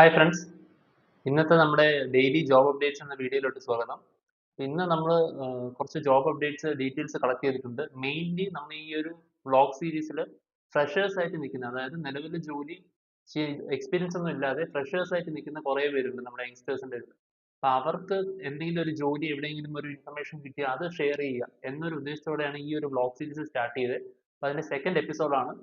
Hi friends, ഇന്നത്തെ നമ്മുടെ daily job updates എന്ന വീഡിയോയിലോട്ട് സ്വാഗതം. ഇന്ന് നമ്മൾ കുറച്ച് ജോബ് അപ്ഡേറ്റ്സ് ഡീറ്റെയിൽസ് കളക്ട് ചെയ്തിട്ടുണ്ട്. മെയിൻലി നമ്മൾ ഈ ഒരു വ്ളോഗ് സീരീസിൽ ഫ്രഷേഴ്സ് ആയിട്ട് നിൽക്കുന്ന, അതായത് നിലവിൽ ജോലി എക്സ്പീരിയൻസ് ഒന്നും ഇല്ലാതെ ഫ്രഷേഴ്സ് ആയിട്ട് നിൽക്കുന്ന കുറേ പേരുണ്ട് നമ്മുടെ യങ്സ്റ്റേഴ്സിൻ്റെ അടുത്ത്. അപ്പോൾ അവർക്ക് എന്തെങ്കിലും ഒരു ജോലി എവിടെയെങ്കിലും ഒരു ഇൻഫർമേഷൻ കിട്ടിയാൽ അത് ഷെയർ ചെയ്യുക എന്നൊരു ഉദ്ദേശത്തോടെയാണ് ഈ ഒരു വ്ളോഗ് സീരീസ് സ്റ്റാർട്ട് ചെയ്തത്. അപ്പോൾ അതിൻ്റെ സെക്കൻഡ് എപ്പിസോഡാണ്.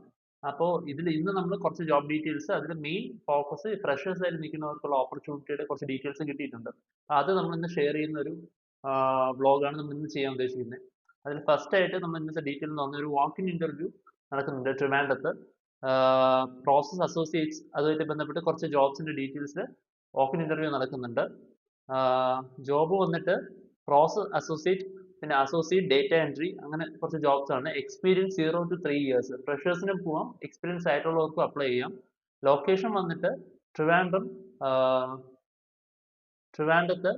അപ്പോൾ ഇതിൽ ഇന്ന് നമ്മൾ കുറച്ച് ജോബ് ഡീറ്റെയിൽസ്, അതിൽ മെയിൻ ഫോക്കസ് ഫ്രഷേഴ്സ് ആയിട്ട് നിൽക്കുന്നവർക്കുള്ള ഓപ്പർച്യൂണിറ്റിയുടെ കുറച്ച് ഡീറ്റെയിൽസ് കിട്ടിയിട്ടുണ്ട്. അത് നമ്മൾ ഇന്ന് ഷെയർ ചെയ്യുന്ന ഒരു വ്ളോഗാണ് നമ്മൾ ഇന്ന് ചെയ്യാൻ ഉദ്ദേശിക്കുന്നത്. അതിൽ ഫസ്റ്റ് ആയിട്ട് നമ്മൾ ഇന്നത്തെ ഡീറ്റെയിൽ എന്ന് പറഞ്ഞാൽ ഒരു വാക്ക് ഇൻ ഇന്റർവ്യൂ നടക്കുന്നുണ്ട് ട്രിവാൻഡ്രത്ത്. പ്രോസസ് അസോസിയേറ്റ്സ് അതുമായിട്ട് ബന്ധപ്പെട്ട് കുറച്ച് ജോബ്സിന്റെ ഡീറ്റെയിൽസ് വാക്ക് ഇൻ ഇന്റർവ്യൂ നടക്കുന്നുണ്ട്. ജോബ് വന്നിട്ട് പ്രോസസ് അസോസിയേറ്റ്, പിന്നെ അസോസിയേറ്റ് ഡേറ്റ എൻട്രി, അങ്ങനെ കുറച്ച് ജോബ്സ് ആണ്. എക്സ്പീരിയൻസ് 0 to 3 ഇയേഴ്സ്, ഫ്രഷേഴ്സിനും പോവാം, എക്സ്പീരിയൻസ് ആയിട്ടുള്ളവർക്കും അപ്ലൈ ചെയ്യാം. ലൊക്കേഷൻ വന്നിട്ട് ട്രിവാൻഡ്രം, ട്രിവാൻഡ്രത്ത്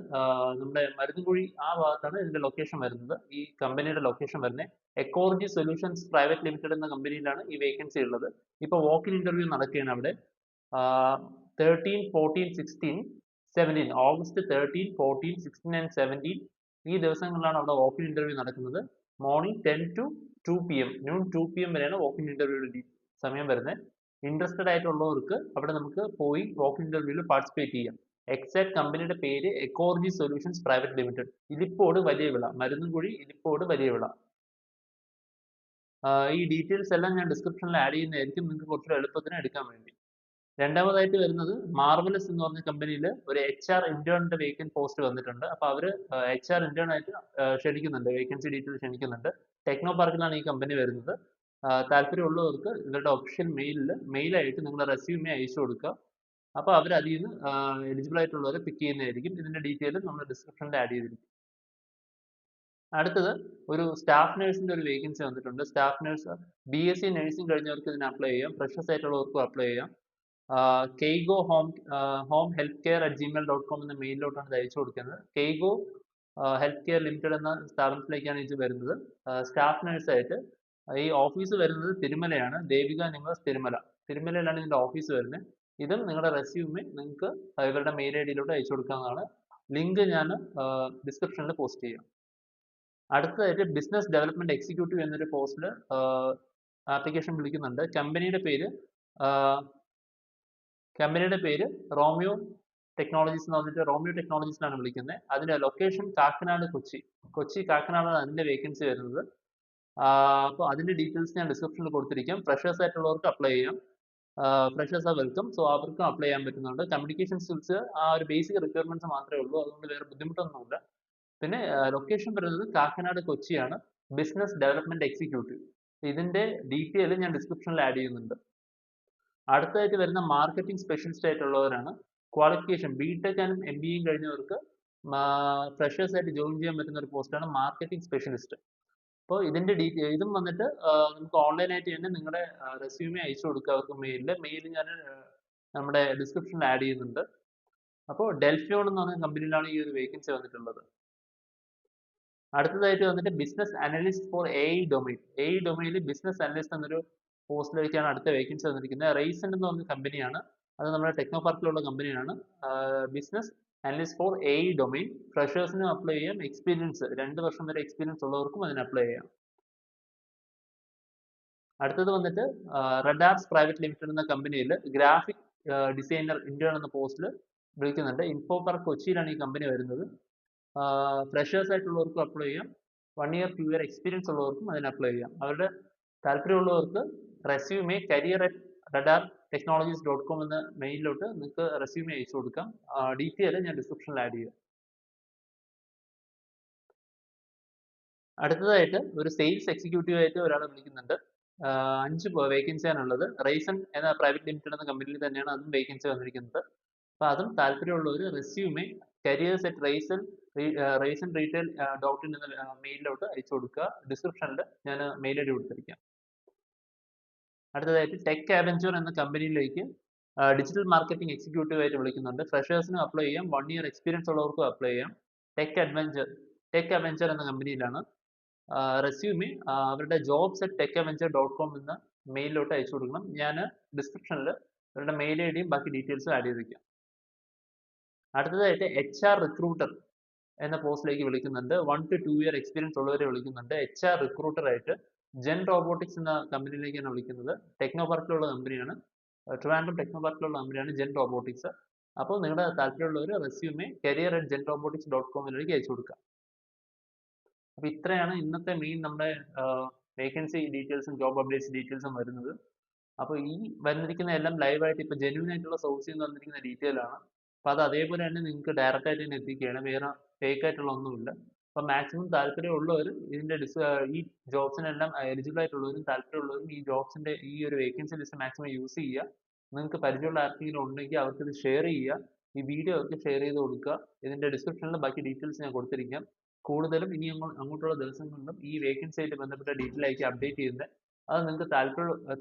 നമ്മുടെ മരുന്നുകുഴി ആ ഭാഗത്താണ് ഇതിന്റെ ലൊക്കേഷൻ വരുന്നത്. ഈ കമ്പനിയുടെ ലൊക്കേഷൻ വരുന്നത് എക്കോളജി സൊല്യൂഷൻസ് പ്രൈവറ്റ് ലിമിറ്റഡ് എന്ന കമ്പനിയിലാണ് ഈ വേക്കൻസി ഉള്ളത്. ഇപ്പോൾ വാക്ക് ഇൻ ഇന്റർവ്യൂ നടക്കുകയാണ് അവിടെ. 13, 14, 16, 17 ഓഗസ്റ്റ് 13, 14, 16 and 17 ഈ ദിവസങ്ങളിലാണ് അവിടെ വാക്ക് ഇൻ ഇന്റർവ്യൂ നടക്കുന്നത്. Morning 10 to 2 PM, noon 2 PM വരെയാണ് വാക്ക് ഇൻ ഇന്റർവ്യൂയുടെ സമയം വരുന്നത്. ഇൻട്രസ്റ്റഡ് ആയിട്ടുള്ളവർക്ക് അവിടെ നമുക്ക് പോയി വാക്ക് ഇൻ ഇന്റർവ്യൂവിൽ പാർട്ടിസിപ്പേറ്റ് ചെയ്യാം. എക്സാക്ട് കമ്പനിയുടെ പേര് എക്കോളജി സൊല്യൂഷൻസ് പ്രൈവറ്റ് ലിമിറ്റഡ്, ഇലിപ്പോട് വലിയ വിള, മരുന്നുകുഴി ഇലിപ്പോട് വലിയ വിള. ഈ ഡീറ്റെയിൽസ് എല്ലാം ഞാൻ ഡിസ്ക്രിപ്ഷനിൽ ആഡ് ചെയ്യുന്നതായിരിക്കും, നിങ്ങൾക്ക് കുറച്ചുകൂടെ എളുപ്പത്തിന് എടുക്കാൻ വേണ്ടി. രണ്ടാമതായിട്ട് വരുന്നത് മാർവലസ് എന്ന് പറഞ്ഞ കമ്പനിയിൽ ഒരു HR ഇന്റേണിന്റെ വേക്കൻറ്റ് പോസ്റ്റ് വന്നിട്ടുണ്ട്. അപ്പോൾ അവർ HR ഇന്റേൺ ആയിട്ട് ക്ഷണിക്കുന്നുണ്ട്, വേക്കൻസി ഡീറ്റെയിൽ ക്ഷണിക്കുന്നുണ്ട്. ടെക്നോ പാർക്കിലാണ് ഈ കമ്പനി വരുന്നത്. താല്പര്യമുള്ളവർക്ക് ഇവരുടെ ഒഫീഷ്യൽ മെയിലായിട്ട് നിങ്ങളുടെ റെസ്യൂമെ അയച്ചു കൊടുക്കുക. അപ്പോൾ അവർ അതിൽ നിന്ന് എലിജിബിൾ ആയിട്ടുള്ളവരെ പിക്ക് ചെയ്യുന്നതായിരിക്കും. ഇതിന്റെ ഡീറ്റെയിൽ നമ്മൾ ഡിസ്ക്രിപ്ഷനിൽ ആഡ് ചെയ്തിരിക്കും. അടുത്തത് ഒരു സ്റ്റാഫ് നഴ്സിന്റെ ഒരു വേക്കൻസി വന്നിട്ടുണ്ട്. സ്റ്റാഫ് നഴ്സ് BSc നഴ്സിംഗ് കഴിഞ്ഞവർക്ക് ഇതിന് അപ്ലൈ ചെയ്യാം, ഫ്രഷേഴ്സ് ആയിട്ടുള്ളവർക്കും അപ്ലൈ ചെയ്യാം. Keigo home health care @gmail.com എന്ന മെയിലിലോട്ടാണ് ഇത് അയച്ചു കൊടുക്കുന്നത്. കെയ്ഗോ ഹെൽത്ത് കെയർ ലിമിറ്റഡ് എന്ന സ്ഥാപനത്തിലേക്കാണ് ഇത് വരുന്നത് സ്റ്റാഫ് നഴ്സായിട്ട്. ഈ ഓഫീസ് വരുന്നത് തിരുമലയാണ്, ദേവിക നിവാസ് തിരുമലയിലാണ് ഇതിന്റെ ഓഫീസ് വരുന്നത്. ഇതും നിങ്ങളുടെ റെസ്യൂമെ നിങ്ങൾക്ക് ഇവരുടെ മെയിൽ ID-യിലോട്ട് അയച്ചു കൊടുക്കാവുന്നതാണ്. ലിങ്ക് ഞാൻ ഡിസ്ക്രിപ്ഷനിൽ പോസ്റ്റ് ചെയ്യാം. അടുത്തതായിട്ട് ബിസിനസ് ഡെവലപ്മെന്റ് എക്സിക്യൂട്ടീവ് എന്നൊരു പോസ്റ്റിൽ ആപ്ലിക്കേഷൻ വിളിക്കുന്നുണ്ട്. കമ്പനിയുടെ പേര് റോമിയോ ടെക്നോളജീസ് എന്ന് പറഞ്ഞിട്ട് റോമിയോ ടെക്നോളജീസിലാണ് വിളിക്കുന്നത്. അതിന്റെ ലൊക്കേഷൻ കാക്കനാട്, കൊച്ചി കാക്കനാടാണ് അതിന്റെ വേക്കൻസി വരുന്നത്. അപ്പോൾ അതിന്റെ ഡീറ്റെയിൽസ് ഞാൻ ഡിസ്ക്രിപ്ഷനിൽ കൊടുത്തിരിക്കാം. ഫ്രഷേഴ്സ് ആയിട്ടുള്ളവർക്ക് അപ്ലൈ ചെയ്യാം. ഫ്രഷേഴ്സ് ആർ വെൽക്കം, സോ അവർക്കും അപ്ലൈ ചെയ്യാൻ പറ്റുന്നുണ്ട്. കമ്മ്യൂണിക്കേഷൻ സ്കിൽസ് ആ ഒരു ബേസിക് റിക്വയർമെന്റ്സ് മാത്രമേ ഉള്ളൂ, അതുകൊണ്ട് വേറെ ബുദ്ധിമുട്ടൊന്നുമില്ല. പിന്നെ ലൊക്കേഷൻ വരുന്നത് കാക്കനാട്, കൊച്ചിയാണ്. ബിസിനസ് ഡെവലപ്മെന്റ് എക്സിക്യൂട്ടീവ്, ഇതിന്റെ ഡീറ്റെയിൽ ഞാൻ ഡിസ്ക്രിപ്ഷനിൽ ആഡ് ചെയ്യുന്നുണ്ട്. അടുത്തതായിട്ട് വരുന്ന മാർക്കറ്റിംഗ് സ്പെഷ്യലിസ്റ്റ് ആയിട്ടുള്ളവരാണ്. ക്വാളിഫിക്കേഷൻ BTech ആൻഡ് MBA കഴിഞ്ഞവർക്ക് ഫ്രഷേഴ്സ് ആയിട്ട് ജോയിൻ ചെയ്യാൻ പറ്റുന്ന ഒരു പോസ്റ്റാണ് മാർക്കറ്റിംഗ് സ്പെഷ്യലിസ്റ്റ്. അപ്പോൾ ഇതിന്റെ ഇതും വന്നിട്ട് നമുക്ക് ഓൺലൈനായിട്ട് തന്നെ നിങ്ങളുടെ റെസ്യൂമെ അയച്ചു കൊടുക്കുക അവർക്ക് മെയിൽ ഞാൻ നമ്മുടെ ഡിസ്ക്രിപ്ഷനിൽ ആഡ് ചെയ്യുന്നുണ്ട്. അപ്പോൾ ഡെൽഫിയോൺ എന്ന് പറഞ്ഞ കമ്പനിയിലാണ് ഈ ഒരു വേക്കൻസി വന്നിട്ടുള്ളത്. അടുത്തതായിട്ട് വന്നിട്ട് ബിസിനസ് അനലിസ്റ്റ് ഫോർ AI ഡൊമൈനിൽ ബിസിനസ് അനലിസ്റ്റ് എന്നൊരു പോസ്റ്റിലേക്കാണ് അടുത്ത വേക്കൻസി വന്നിരിക്കുന്നത്. റൈസൺ എന്ന് പറഞ്ഞ കമ്പനിയാണ്, അത് നമ്മുടെ ടെക്നോ പാർക്കിലുള്ള കമ്പനിയാണ്. Business analyst for AI domain, ഫ്രഷേഴ്സിനും അപ്ലൈ ചെയ്യാം, എക്സ്പീരിയൻസ് 2 വർഷം വരെ എക്സ്പീരിയൻസ് ഉള്ളവർക്കും അതിന് അപ്ലൈ ചെയ്യാം. അടുത്തത് വന്നിട്ട് റഡാർസ് പ്രൈവറ്റ് ലിമിറ്റഡ് എന്ന കമ്പനിയിൽ ഗ്രാഫിക് ഡിസൈനർ ഇന്റേൺ എന്ന പോസ്റ്റിൽ വിളിക്കുന്നുണ്ട്. ഇൻഫോ പാർക്ക് കൊച്ചിയിലാണ് ഈ കമ്പനി വരുന്നത്. ഫ്രഷേഴ്സ് ആയിട്ടുള്ളവർക്കും അപ്ലൈ ചെയ്യാം, 1 year 2 year എക്സ്പീരിയൻസ് ഉള്ളവർക്കും അതിന് അപ്ലൈ ചെയ്യാം. അവരുടെ താല്പര്യമുള്ളവർക്ക് റെസ്യൂമെ career@radartechnologies.com എന്ന മെയിലിലോട്ട് നിങ്ങൾക്ക് റെസ്യൂമെ അയച്ചു കൊടുക്കാം. ഡീറ്റെയിൽ ഞാൻ ഡിസ്ക്രിപ്ഷനിൽ ആഡ് ചെയ്യാം. അടുത്തതായിട്ട് ഒരു സെയിൽസ് എക്സിക്യൂട്ടീവ് ആയിട്ട് ഒരാളെ വിളിക്കുന്നുണ്ട്. 5 വേക്കൻസിയാണുള്ളത്. റൈസൺ എന്ന പ്രൈവറ്റ് ലിമിറ്റഡ് എന്ന കമ്പനിയിൽ തന്നെയാണ് അതും വേക്കൻസി വന്നിരിക്കുന്നത്. അപ്പോൾ അതും താല്പര്യമുള്ളവർ റെസ്യൂമെ careers@raisinretail.in എന്ന മെയിലിലോട്ട് അയച്ചു കൊടുക്കുക. ഡിസ്ക്രിപ്ഷനിൽ ഞാൻ മെയിൽ ID കൊടുത്തിരിക്കാം. അടുത്തതായിട്ട് ടെക് അവെഞ്ചർ എന്ന കമ്പനിയിലേക്ക് ഡിജിറ്റൽ മാർക്കറ്റിംഗ് എക്സിക്യൂട്ടീവ് ആയിട്ട് വിളിക്കുന്നുണ്ട്. ഫ്രഷേഴ്സിനും അപ്ലൈ ചെയ്യാം, 1 year എക്സ്പീരിയൻസ് ഉള്ളവർക്കും അപ്ലൈ ചെയ്യാം. ടെക് അവെഞ്ചർ എന്ന കമ്പനിയിലാണ്. റെസ്യൂമെ അവരുടെ jobs@techaventure.com എന്ന മെയിലിലോട്ട് അയച്ചു കൊടുക്കണം. ഞാൻ ഡിസ്ക്രിപ്ഷനിൽ അവരുടെ മെയിൽ ID യും ബാക്കി ഡീറ്റെയിൽസും ആഡ് ചെയ്തിരിക്കാം. അടുത്തതായിട്ട് HR റിക്രൂട്ടർ എന്ന പോസ്റ്റിലേക്ക് വിളിക്കുന്നുണ്ട്. 1 to 2 ഇയർ എക്സ്പീരിയൻസ് ഉള്ളവരെ വിളിക്കുന്നുണ്ട്. HR റിക്രൂട്ടർ ആയിട്ട് ജെൻ റോബോട്ടിക്സ് എന്ന കമ്പനിയിലേക്കാണ് വിളിക്കുന്നത്. ടെക്നോ പാർക്കിലുള്ള കമ്പനിയാണ്. ട്രിവാൻഡ്രം ടെക്നോ പാർക്കിലുള്ള കമ്പനിയാണ് ജെൻ റോബോട്ടിക്സ്. അപ്പോൾ നിങ്ങളുടെ താല്പര്യമുള്ളവർ റെസ്യൂമെ career@genrobotics.com അയച്ചു കൊടുക്കുക. അപ്പോൾ ഇത്രയാണ് ഇന്നത്തെ മെയിൻ നമ്മുടെ വേക്കൻസി ഡീറ്റെയിൽസും ജോബ് അപ്ഡേറ്റ്സ് ഡീറ്റെയിൽസും വരുന്നത്. അപ്പോൾ ഈ വന്നിരിക്കുന്ന എല്ലാം ലൈവായിട്ട് ഇപ്പോൾ ജെന്യൂൻ ആയിട്ടുള്ള സോഴ്സിൽ നിന്ന് വന്നിരിക്കുന്ന ഡീറ്റെയിൽ ആണ്. അപ്പോൾ അത് അതേപോലെ തന്നെ നിങ്ങൾക്ക് ഡയറക്റ്റ് ആയിട്ട് തന്നെ എത്തിക്കുകയാണ്. വേറെ ഫേക്ക് ആയിട്ടുള്ള ഒന്നുമില്ല. അപ്പോൾ മാക്സിമം താല്പര്യമുള്ളവർ ഇതിൻ്റെ ഈ ജോബ്സിനെല്ലാം എലിജിബിൾ ആയിട്ടുള്ളവരും താല്പര്യമുള്ളവരും ഈ ജോബ്സിൻ്റെ ഈ ഒരു വേക്കൻസി ലിസ്റ്റ് മാക്സിമം യൂസ് ചെയ്യുക. നിങ്ങൾക്ക് പരിചയമുള്ള ആർക്കെങ്കിലും ഉണ്ടെങ്കിൽ അവർക്ക് ഇത് ഷെയർ ചെയ്യുക. ഈ വീഡിയോ അവർക്ക് ഷെയർ ചെയ്ത് കൊടുക്കുക. ഇതിൻ്റെ ഡിസ്ക്രിപ്ഷനിൽ ബാക്കി ഡീറ്റെയിൽസ് ഞാൻ കൊടുത്തിരിക്കാം. കൂടുതലും ഇനി അങ്ങോട്ടുള്ള ദിവസങ്ങളിലും ഈ വേക്കൻസി ആയിട്ട് ബന്ധപ്പെട്ട ഡീറ്റെയിൽ ആയിരിക്കും അപ്ഡേറ്റ് ചെയ്യുന്നത്. അത് നിങ്ങൾക്ക്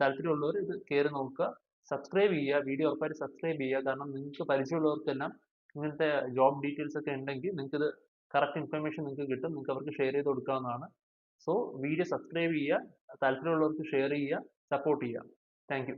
താല്പര്യമുള്ളവർ ഇത് കയറി നോക്കുക. സബ്സ്ക്രൈബ് ചെയ്യുക. വീഡിയോ ഉറപ്പായിട്ട് സബ്സ്ക്രൈബ് ചെയ്യുക. കാരണം നിങ്ങൾക്ക് പരിചയമുള്ളവർക്കെല്ലാം ഇങ്ങനത്തെ ജോബ് ഡീറ്റെയിൽസ് ഒക്കെ ഉണ്ടെങ്കിൽ നിങ്ങൾക്കിത് കറക്റ്റ് ഇൻഫർമേഷൻ നിങ്ങൾക്ക് കിട്ടും. നിങ്ങൾക്ക് അവർക്ക് ഷെയർ ചെയ്ത് കൊടുക്കാവുന്നതാണ്. സോ വീഡിയോ സബ്സ്ക്രൈബ് ചെയ്യുക. താല്പര്യമുള്ളവർക്ക് ഷെയർ ചെയ്യുക. സപ്പോർട്ട് ചെയ്യുക. Thank you.